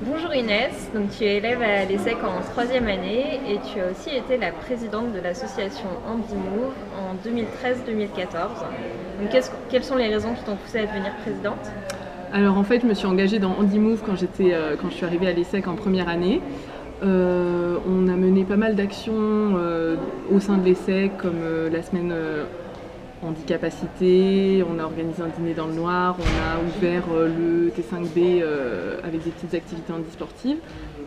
Bonjour Inès, donc tu es élève à l'ESSEC en troisième année et tu as aussi été la présidente de l'association HandiMove en 2013-2014. Donc quelles sont les raisons qui t'ont poussée à devenir présidente? Alors en fait, je me suis engagée dans HandiMove quand je suis arrivée à l'ESSEC en première année. On a mené pas mal d'actions au sein de l'ESSEC, comme la semaine handicapacité, on a organisé un dîner dans le noir, on a ouvert le T5B avec des petites activités handisportives.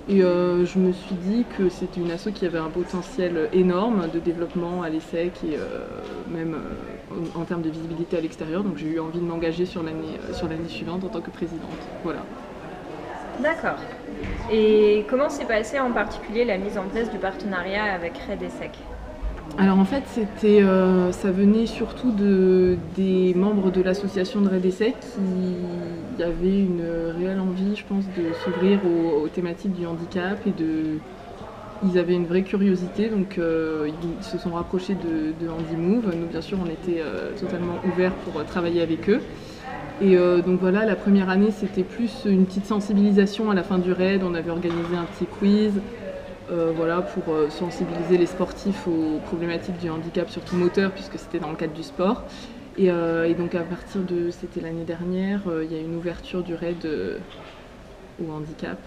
Et je me suis dit que c'était une asso qui avait un potentiel énorme de développement à l'ESSEC et même en termes de visibilité à l'extérieur. Donc j'ai eu envie de m'engager sur l'année suivante en tant que présidente. Voilà. D'accord. Et comment s'est passée en particulier la mise en place du partenariat avec Red ESSEC? Alors en fait, ça venait surtout des membres de l'association de Red Essai qui avaient une réelle envie, je pense, de s'ouvrir aux thématiques du handicap ils avaient une vraie curiosité, donc ils se sont rapprochés de HandiMove. Nous, bien sûr, on était totalement ouverts pour travailler avec eux. Et donc voilà, la première année, c'était plus une petite sensibilisation à la fin du raid. On avait organisé un petit quiz. Voilà, pour sensibiliser les sportifs aux problématiques du handicap, surtout moteur, puisque c'était dans le cadre du sport. Et donc à partir c'était l'année dernière, il y a une ouverture du RAID au handicap,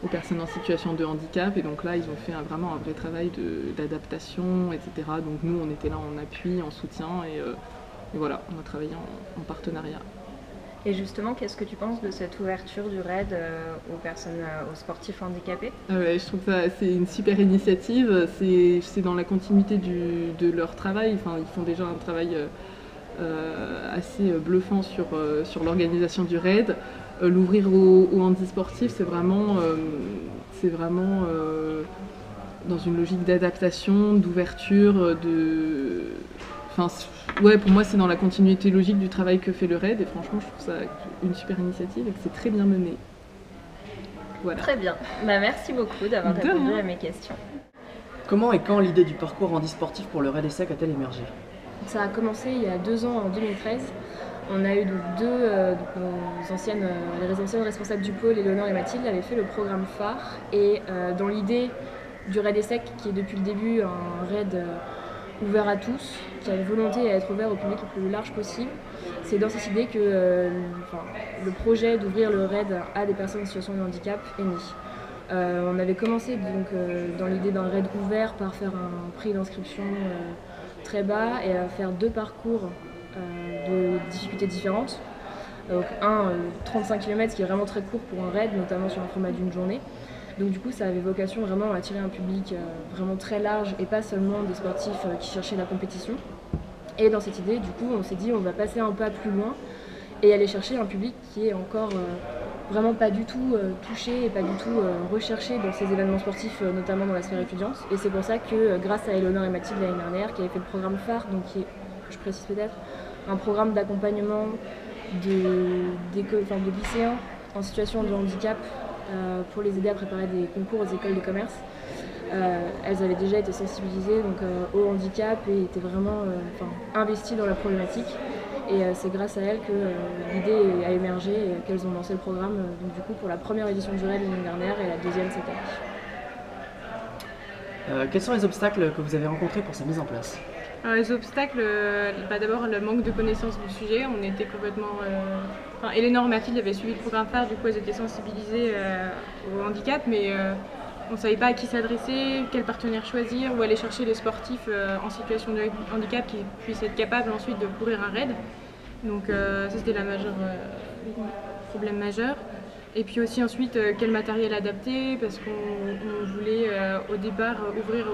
aux personnes en situation de handicap. Et donc là, ils ont fait vraiment un vrai travail d'adaptation, etc. Donc nous, on était là en appui, en soutien, et voilà, on a travaillé en partenariat. Et justement, qu'est-ce que tu penses de cette ouverture du RAID aux personnes, aux sportifs handicapés? Ouais, je trouve que c'est une super initiative. C'est dans la continuité de leur travail. Enfin, ils font déjà un travail assez bluffant sur l'organisation du raid. L'ouvrir aux handisportifs, c'est vraiment dans une logique d'adaptation, d'ouverture, Enfin, ouais, pour moi, c'est dans la continuité logique du travail que fait le raid. Et franchement, je trouve ça une super initiative et que c'est très bien mené. Voilà. Très bien. Bah, merci beaucoup d'avoir répondu à mes questions. Comment et quand l'idée du parcours handisportif pour le Red Essec a-t-elle émergé? Ça a commencé il y a 2 ans, en 2013. On a eu donc nos anciennes, les anciennes responsables du pôle, Éléonore et Mathilde, avaient fait le programme phare. Et dans l'idée du Raid Essec, qui est depuis le début un raid ouvert à tous, qui a une volonté à être ouvert au public le plus large possible, c'est dans cette idée que le projet d'ouvrir le raid à des personnes en situation de handicap est né. On avait commencé donc, dans l'idée d'un raid ouvert par faire un prix d'inscription très bas et à faire 2 parcours de difficultés différentes. Donc 35 km, ce qui est vraiment très court pour un raid, notamment sur un format d'une journée. Donc du coup, ça avait vocation vraiment à attirer un public vraiment très large et pas seulement des sportifs qui cherchaient la compétition. Et dans cette idée, du coup, on s'est dit on va passer un pas plus loin et aller chercher un public qui est encore vraiment pas du tout touché et pas du tout recherché dans ces événements sportifs, notamment dans la sphère étudiante. Et c'est pour ça que grâce à Éléonore et Mathilde l'année dernière, qui avaient fait le programme phare, donc qui est, je précise peut-être, un programme d'accompagnement de lycéens en situation de handicap pour les aider à préparer des concours aux écoles de commerce. Elles avaient déjà été sensibilisées donc, au handicap et étaient vraiment investies dans la problématique. Et c'est grâce à elles que l'idée a émergé et qu'elles ont lancé le programme donc, du coup, pour la première édition du RAID l'année dernière et la deuxième cette année. Quels sont les obstacles que vous avez rencontrés pour sa mise en place? Alors, les obstacles, d'abord le manque de connaissance du sujet. On était complètement. Éléonore et Mathilde avaient suivi le programme phare, du coup elles étaient sensibilisées au handicap, mais on ne savait pas à qui s'adresser, quel partenaire choisir, où aller chercher les sportifs en situation de handicap qui puissent être capables ensuite de courir un raid. Donc ça c'était le problème majeur. Et puis aussi ensuite quel matériel adapter, parce qu'on voulait au départ ouvrir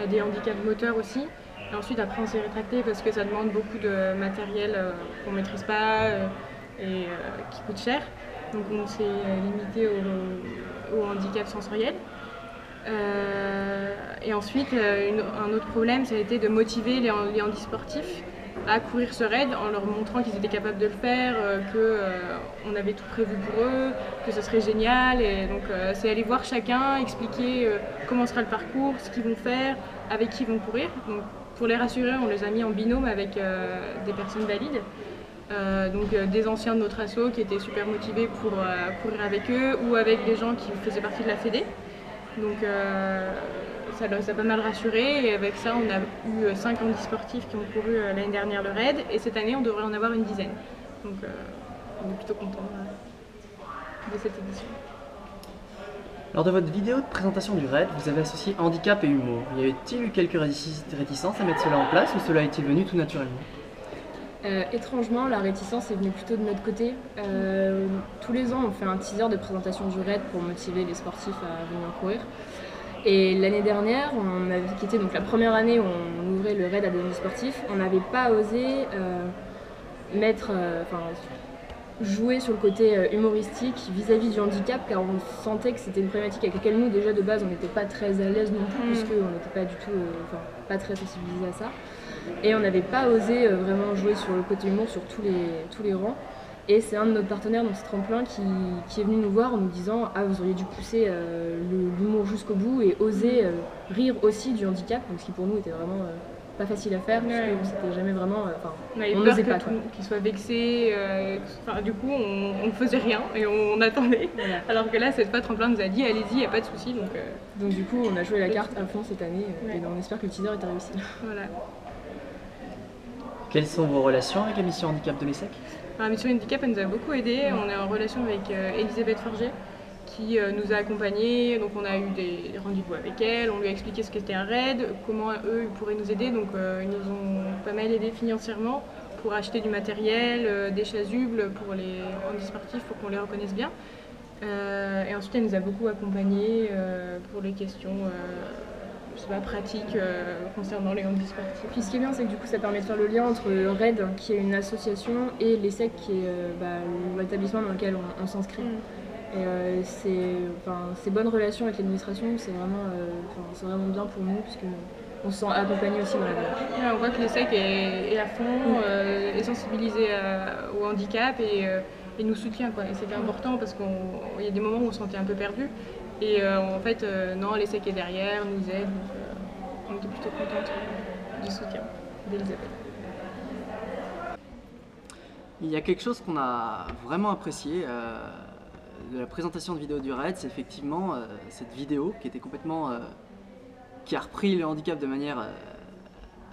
à des handicaps moteurs aussi. Et ensuite après on s'est rétracté parce que ça demande beaucoup de matériel qu'on ne maîtrise pas et qui coûte cher. Donc on s'est limité au handicap sensoriel. Et ensuite un autre problème ça a été de motiver les handisportifs à courir ce raid en leur montrant qu'ils étaient capables de le faire, qu'on avait tout prévu pour eux, que ce serait génial. Et donc c'est aller voir chacun, expliquer comment sera le parcours, ce qu'ils vont faire, avec qui ils vont courir. Donc, pour les rassurer, on les a mis en binôme avec des personnes valides. Des anciens de notre asso qui étaient super motivés pour courir avec eux, ou avec des gens qui faisaient partie de la Fédé. Donc ça a pas mal rassuré, et avec ça on a eu 5 handisportifs qui ont couru l'année dernière le raid, et cette année on devrait en avoir une dizaine. Donc on est plutôt content de cette édition. Lors de votre vidéo de présentation du raid, vous avez associé handicap et humour. Y avait-il eu quelques réticences à mettre cela en place, ou cela est-il venu tout naturellement? Étrangement, la réticence est venue plutôt de notre côté. Tous les ans, on fait un teaser de présentation du raid pour motiver les sportifs à venir courir. Et l'année dernière, qui était donc la première année où on ouvrait le raid à des handisportifs, on n'avait pas osé jouer sur le côté humoristique vis-à-vis du handicap, car on sentait que c'était une problématique avec laquelle nous, déjà de base, on n'était pas très à l'aise non plus, puisqu'on n'était pas du tout, pas très sensibilisés à ça. Et on n'avait pas osé vraiment jouer sur le côté humour sur tous les rangs. Et c'est un de nos partenaires, donc c'est Tremplin, qui est venu nous voir en nous disant « Ah, vous auriez dû pousser l'humour jusqu'au bout et oser rire aussi du handicap », ce qui pour nous était vraiment pas facile à faire, parce qu'on s'était jamais vraiment... on n'osait pas qu'ils soient vexés. Du coup, on ne faisait rien et on attendait. Voilà. Alors que là, cette fois, Tremplin nous a dit « Allez-y, il n'y a pas de souci. » Donc du coup, on a joué la carte à fond cette année et on espère que le teaser est réussi. Voilà. Quelles sont vos relations avec la mission handicap de l'ESSEC? La mission handicap, elle nous a beaucoup aidés. On est en relation avec Elisabeth Forget qui nous a accompagnés. Donc on a eu des rendez-vous avec elle, on lui a expliqué ce qu'était un raid, comment eux ils pourraient nous aider. Donc ils nous ont pas mal aidés financièrement pour acheter du matériel, des chasubles pour les handisportifs pour qu'on les reconnaisse bien. Et ensuite elle nous a beaucoup accompagnés pour les questions pratiques concernant les handisportifs. Puis ce qui est bien, c'est que du coup ça permet de faire le lien entre RAID, qui est une association, et l'ESSEC, qui est l'établissement dans lequel on s'inscrit. Et ces bonnes relations avec l'administration, c'est vraiment bien pour nous, parce qu'on se sent accompagné aussi dans la démarche. On voit que l'ESSEC est à fond, est sensibilisé au handicap et nous soutient, quoi. Et c'était important parce qu'il y a des moments où on se sentait un peu perdu. Et en fait, non, l'ESSEC est derrière, nous aide. On était plutôt contente du soutien d'Elisabeth. Il y a quelque chose qu'on a vraiment apprécié de la présentation de vidéo du raid, c'est effectivement cette vidéo qui était complètement... qui a repris le handicap de manière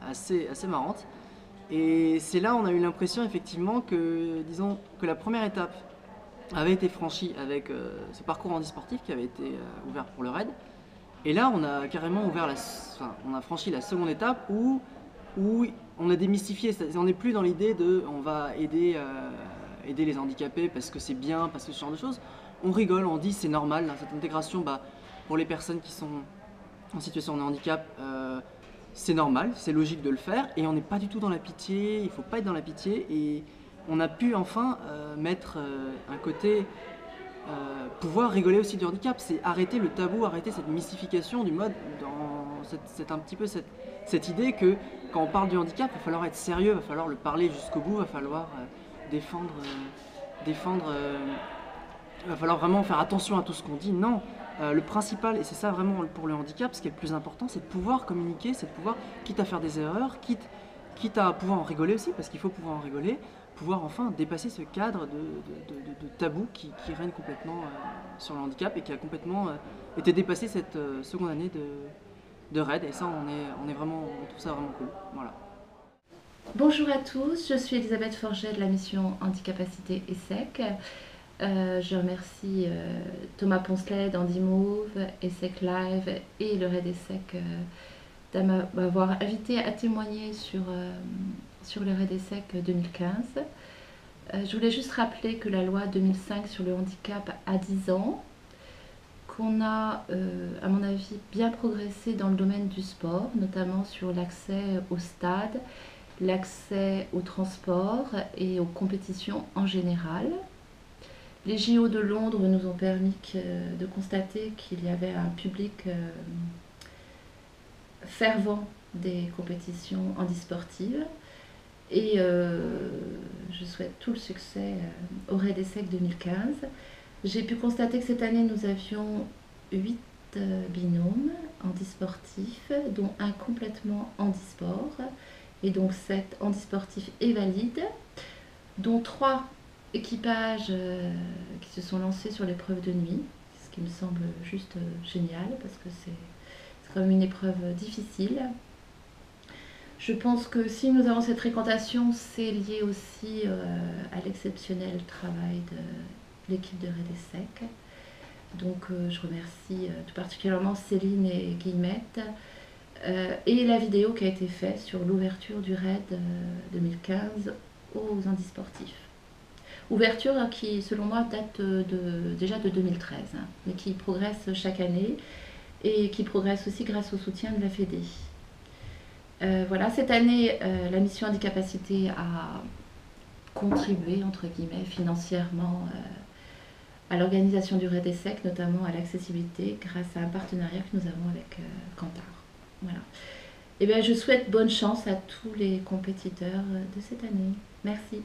assez marrante. Et c'est là où on a eu l'impression effectivement que, disons, que la première étape avait été franchie avec ce parcours handisportif qui avait été ouvert pour le raid. Et là, on a carrément on a franchi la seconde étape où on a démystifié. On n'est plus dans l'idée de on va aider les handicapés parce que c'est bien, parce que ce genre de choses. On rigole, on dit c'est normal, cette intégration pour les personnes qui sont en situation de handicap, c'est normal, c'est logique de le faire, et on n'est pas du tout dans la pitié, il ne faut pas être dans la pitié, et on a pu enfin mettre un côté, pouvoir rigoler aussi du handicap, c'est arrêter le tabou, arrêter cette mystification du mode, c'est un petit peu cette idée que quand on parle du handicap, il va falloir être sérieux, il va falloir le parler jusqu'au bout, il va falloir défendre, il va falloir vraiment faire attention à tout ce qu'on dit. Non, le principal, et c'est ça vraiment pour le handicap, ce qui est le plus important, c'est de pouvoir communiquer, c'est de pouvoir, quitte à faire des erreurs, quitte à pouvoir en rigoler aussi, parce qu'il faut pouvoir en rigoler, pouvoir enfin dépasser ce cadre de tabou qui règne complètement sur le handicap et qui a complètement été dépassé cette seconde année de raid, et ça on trouve ça vraiment cool. Voilà. Bonjour à tous, je suis Elisabeth Forget de la mission Handicapacité ESSEC. Je remercie Thomas Poncelet d'Handimove, ESSEC Live et le Raid ESSEC de m'avoir invité à témoigner sur le Raid ESSEC 2015. Je voulais juste rappeler que la loi 2005 sur le handicap a 10 ans, qu'on a, à mon avis, bien progressé dans le domaine du sport, notamment sur l'accès au stade, l'accès au transport et aux compétitions en général. Les JO de Londres nous ont permis de constater qu'il y avait un public fervent des compétitions handisportives. Et je souhaite tout le succès au Raid ESSEC 2015. J'ai pu constater que cette année, nous avions 8 binômes handisportifs, dont un complètement handisport, et donc 7 handisportifs et valides. dont 3 équipages qui se sont lancés sur l'épreuve de nuit, ce qui me semble juste génial parce que c'est quand même une épreuve difficile. Je pense que si nous avons cette fréquentation, c'est lié aussi à l'exceptionnel travail de l'équipe de Redesec. Donc je remercie tout particulièrement Céline et Guillemette. Et la vidéo qui a été faite sur l'ouverture du RAID 2015 aux handisportifs. Ouverture qui, selon moi, date déjà de 2013, hein, mais qui progresse chaque année et qui progresse aussi grâce au soutien de la Fédé. Voilà, cette année, la mission Handicapacité a contribué, entre guillemets, financièrement à l'organisation du Redesec, notamment à l'accessibilité, grâce à un partenariat que nous avons avec Kantar. Voilà. Et bien, je souhaite bonne chance à tous les compétiteurs de cette année. Merci.